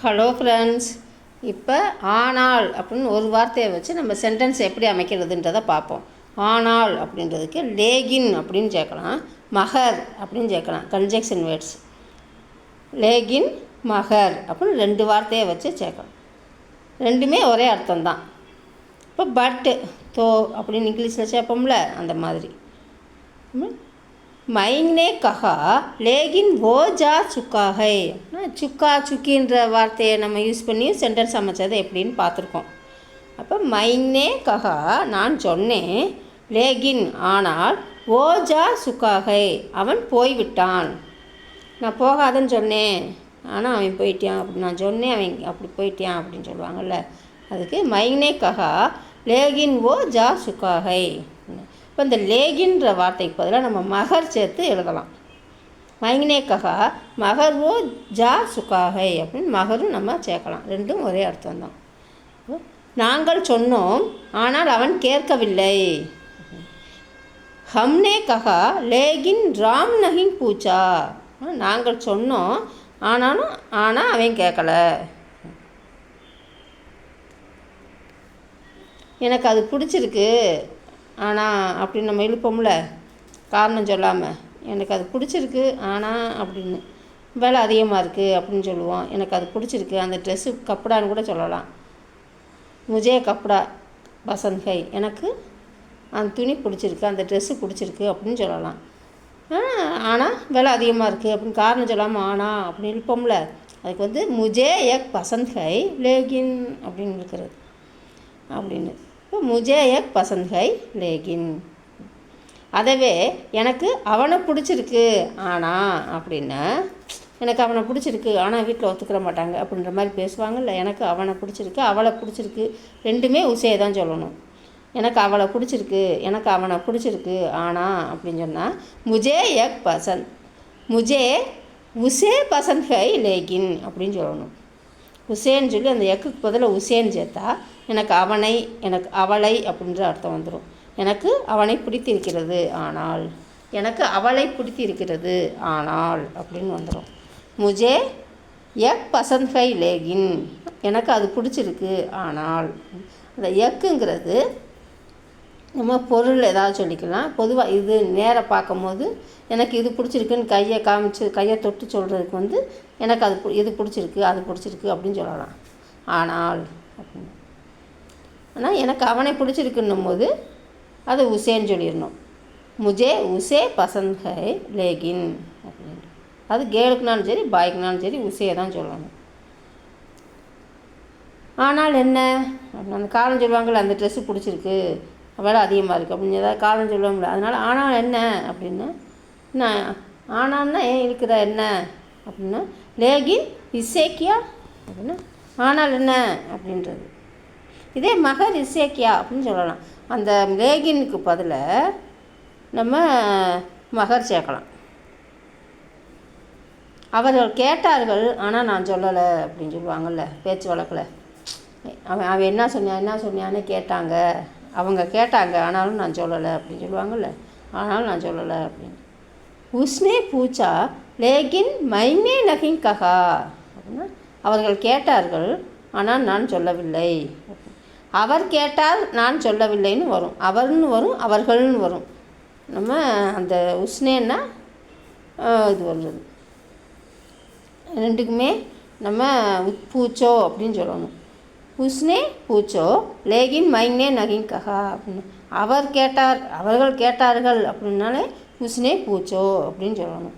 Hello friends, இப்போ ஆனால் அப்படின்னு ஒரு வார்த்தையை வச்சு நம்ம சென்டென்ஸ் எப்படி அமைக்கிறதுன்றதை பார்ப்போம். ஆனால் அப்படின்றதுக்கு லேகின் அப்படின்னு சேர்க்கலாம், மகர் அப்படின்னு சேர்க்கலாம். கன்ஜெக்ஷன் வேர்ட்ஸ் லேகின் மகர் அப்படின்னு ரெண்டு வார்த்தையை வச்சு சேர்க்கலாம். ரெண்டுமே ஒரே அர்த்தம்தான். இப்போ பட்டு தோ அப்படின்னு இங்கிலீஷில் சேர்ப்போம்ல, அந்த மாதிரி. மைனே கஹா லேகின் ஓ ஜா சுக்காகை. சுக்கா சுக்கின்ற வார்த்தையை நம்ம யூஸ் பண்ணி சென்டென்ஸ் அமைச்சது எப்படின்னு பார்த்துருக்கோம். அப்போ மைனே கஹா நான் சொன்னேன், லேகின் ஆனால், ஓ ஜா சுக்காகை அவன் போய்விட்டான். நான் போகாதன்னு சொன்னேன், ஆனால் அவன் போயிட்டான். அப்படி நான் சொன்னேன், அவன் அப்படி போயிட்டான் அப்படின்னு சொல்லுவாங்கள்ல, அதுக்கு மைனே கஹா லேகின் ஓ ஜா சுக்காகை. இப்போ இந்த லேகின்ற வார்த்தைக்கு பதிலாக நம்ம மகர் சேர்த்து எழுதலாம். மைனே கஹா மகர் ஓ ஜா சுக்காகை அப்படின்னு மகரும் நம்ம சேர்க்கலாம். ரெண்டும் ஒரே அர்த்தம்தான். நாங்கள் சொன்னோம், ஆனால் அவன் கேட்கவில்லை. ஹம்னே கஹா லேகின் ராம் நஹிங் பூச்சா. நாங்கள் சொன்னோம், ஆனால் அவன் கேட்கல. எனக்கு அது பிடிச்சிருக்கு ஆனால் அப்படின்னு நம்ம இழுப்போம்ல, காரணம் சொல்லாமல். எனக்கு அது பிடிச்சிருக்கு ஆனால் அப்படின்னு, விலை அதிகமாக இருக்குது அப்படின்னு சொல்லுவோம். எனக்கு அது பிடிச்சிருக்கு, அந்த ட்ரெஸ்ஸு கப்படான்னு கூட சொல்லலாம். முஜே கப்படா பசந்த் ஹை, எனக்கு அந்த துணி பிடிச்சிருக்கு, அந்த ட்ரெஸ்ஸு பிடிச்சிருக்கு அப்படின்னு சொல்லலாம். ஆனால் விலை அதிகமாக இருக்குது அப்படின்னு காரணம் சொல்லாமல் ஆனால் அப்படின்னு இழுப்போம்ல, அதுக்கு வந்து முஜே எக் பசந்த் ஹை லேகின் அப்படின்னு இருக்கிறது அப்படின்னு. இப்போ முஜே எக் பசந்த் ஹை லேகின். அதவே எனக்கு அவனை பிடிச்சிருக்கு ஆனால் அப்படின்னா, எனக்கு அவனை பிடிச்சிருக்கு ஆனால் வீட்டில் ஒத்துக்கிற மாட்டாங்க அப்படின்ற மாதிரி பேசுவாங்கள்ல. எனக்கு அவனை பிடிச்சிருக்கு, அவளை பிடிச்சிருக்கு, ரெண்டுமே உசே தான் சொல்லணும். எனக்கு அவளை பிடிச்சிருக்கு, எனக்கு அவனை பிடிச்சிருக்கு ஆனால் அப்படின்னு சொன்னால் முஜே எக் பசந்த், முஜே உசே பசந்த் ஹை லேகின் அப்படின்னு சொல்லணும். உசேன்னு சொல்லி அந்த எக்குக்கு பதில் உசேன்னு சேர்த்தா எனக்கு அவனை, எனக்கு அவளை அப்படின்ற அர்த்தம் வந்துடும். எனக்கு அவனை பிடித்திருக்கிறது ஆனால், எனக்கு அவளை பிடித்திருக்கிறது ஆனால் அப்படின்னு வந்துடும். முஜே எக் பசந்த் ஹை லேகின், எனக்கு அது பிடிச்சிருக்கு ஆனால். அந்த எக்குங்கிறது நம்ம பொருள் ஏதாவது சொல்லிக்கலாம். பொதுவாக இது நேராக பார்க்கும்போது எனக்கு இது பிடிச்சிருக்குன்னு கையை காமிச்சு கையை தொட்டு சொல்கிறதுக்கு வந்து எனக்கு அது இது பிடிச்சிருக்கு, அது பிடிச்சிருக்கு அப்படின்னு சொல்லலாம். ஆனால் அப்படின்னு. ஆனால் எனக்கு அவனை பிடிச்சிருக்குன்னும் போது அது உசேன்னு சொல்லிடணும். முஜே உசே பசந்த் ஹை லேகின் அப்படின்னு. அது கேளுக்குனாலும் சரி பாய்க்குனாலும் சரி உசே தான் சொல்லணும். ஆனால் என்ன அப்படின்னு அந்த காரணம் சொல்லுவாங்கள்ல, அந்த ட்ரெஸ்ஸு பிடிச்சிருக்கு, விலை அதிகமாக இருக்குது அப்படின்னு ஏதாவது காரணம் சொல்லுவாங்களே. அதனால் ஆனால் என்ன அப்படின்னா, நான் ஆனான்னா ஏன் இருக்கிற என்ன அப்படின்னா, லேகின் இசேக்கியா அப்படின்னா ஆனால் என்ன அப்படின்றது. இதே மகர் இசேக்கியா அப்படின்னு சொல்லலாம். அந்த லேகினுக்கு பதிலாக நம்ம மகர் சேர்க்கலாம். அவர்கள் கேட்டார்கள் ஆனால் நான் சொல்லலை அப்படின்னு சொல்லுவாங்கள்ல பேச்சு வழக்கில். அவன் என்ன சொன்னான்னு கேட்டாங்க, அவங்க கேட்டாங்க ஆனாலும் நான் சொல்லலை அப்படின்னு சொல்லுவாங்கள்ல, ஆனாலும் நான் சொல்லலை அப்படின்னு. உஸ்னே பூச்சா லேகின் மைனே நஹிங் கஹா அப்படின்னா அவர்கள் கேட்டார்கள் ஆனால் நான் சொல்லவில்லை. அவர் கேட்டார் நான் சொல்லவில்லைன்னு வரும், அவர்னு வரும், அவர்கள்னு வரும். நம்ம அந்த உஸ்னேன்னா இது வருது. ரெண்டுக்குமே நம்ம பூச்சோ அப்படின்னு சொல்லணும். உஸ்னே பூச்சோ லேகின் மைனே நஹிங் கஹா அப்படின்னு. அவர்கள் கேட்டார்கள் அப்படின்னாலே உஸ்னே பூச்சோ அப்படின்னு சொல்லணும்.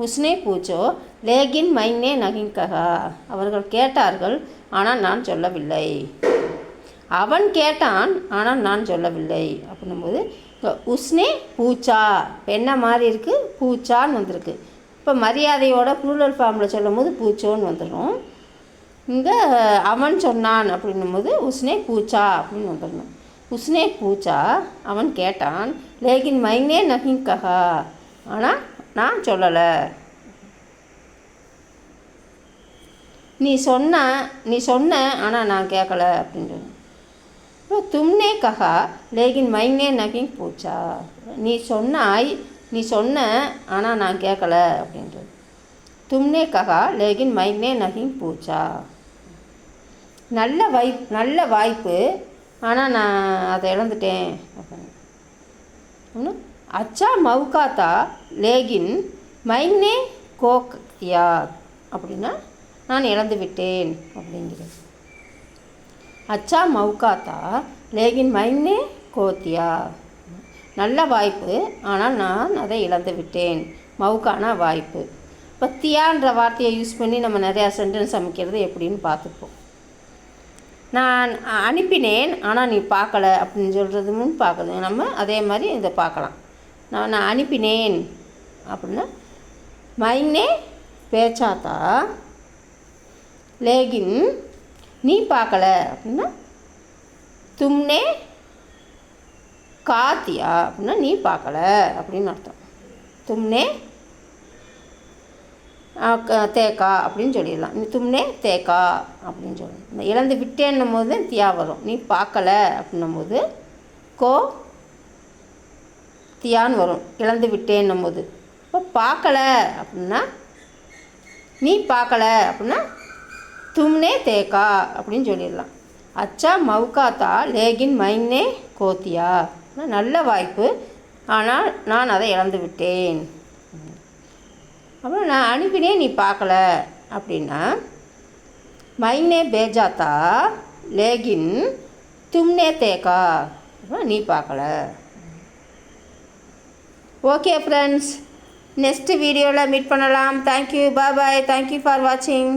உஸ்னே பூச்சோ லேகின் மைனே நஹிங் கஹா, அவர்கள் கேட்டார்கள் ஆனால் நான் சொல்லவில்லை. அவன் கேட்டான் ஆனால் நான் சொல்லவில்லை அப்படின்னும்போது உஸ்னே பூச்சா என்ன மாதிரி இருக்குது, பூச்சான்னு வந்திருக்கு. இப்போ மரியாதையோட ப்ளூரல் ஃபார்மில் சொல்லும் போது பூச்சோன்னு வந்துடும். இங்கே அவன் சொன்னான் அப்படின்னும் போது உஸ்னே பூச்சா அப்படின்னு வந்துடணும். உஸ்னே பூச்சா அவன் கேட்டான், லேகின் மைனே நஹிங் கஹா ஆனால் நான் சொல்லலை. நீ சொன்ன ஆனால் நான் கேட்கல அப்படின்னு. இப்போ தும்னே கஹா லேகின் மைனே நஹிங் பூச்சா, நீ சொன்ன ஆனால் நான் கேட்கல அப்படின்றது. तुमने कहा लेकिन मैंने नहीं पूछा। நல்ல வாய்ப்பு ஆனால் நான் அதை இழந்துட்டேன் அப்படின்னு. அச்சா மவுகா தா லேகின் மைனே கோ தியா அப்படின்னா நான் இழந்து விட்டேன் அப்படிங்கிறது. அச்சா மவுகா தா லேகின் மைனே கோத்தியா, நல்ல வாய்ப்பு ஆனால் நான் அதை இழந்து விட்டேன். மவுக்கானா வாய்ப்பு. இப்போ தியான்ற வார்த்தையை யூஸ் பண்ணி நம்ம நிறையா சென்டென்ஸ் அமைக்கிறது எப்படின்னு பார்த்துப்போம். நான் அனுப்பினேன் ஆனால் நீ பார்க்கல அப்படின்னு சொல்கிறது முன் பார்க்கறது நம்ம அதே மாதிரி இதை பார்க்கலாம். நான் அனுப்பினேன் அப்படின்னா மைனே பேச்சாத்தா லேகின் நீ பார்க்கல அப்படின்னா தும்னே காத்தியா அப்படின்னா நீ பார்க்கல அப்படின்னு அர்த்தம். தும்னே தேக்கா அப்படின்னு சொல்லிடலாம். நீ தும்னே தேக்கா அப்படின்னு சொல்லணும். இந்த இழந்து விட்டேன்னும் போது தியா வரும். நீ பார்க்கல அப்படின்னும் போது கோ தியான்னு வரும். இழந்து விட்டேன்னும் போது இப்போ பார்க்கல அப்படின்னா நீ பார்க்கல அப்படின்னா தும்னே தேக்கா அப்படின்னு சொல்லிடலாம். அச்சா மவுகா தா லேகின் மைனே கோத்தியா, நல்ல வாய்ப்பு ஆனால் நான் அதை இழந்து விட்டேன். அப்புறம் நான் அனுப்பினேன் நீ பார்க்கல அப்படின்னா மைனே பேஜாத்தா லேகின் தும்னே தேக்கா, நீ பார்க்கல. ஓகே ஃப்ரெண்ட்ஸ், நெக்ஸ்ட் வீடியோவில் மீட் பண்ணலாம். Thank you, bye bye. Thank you for வாட்சிங்.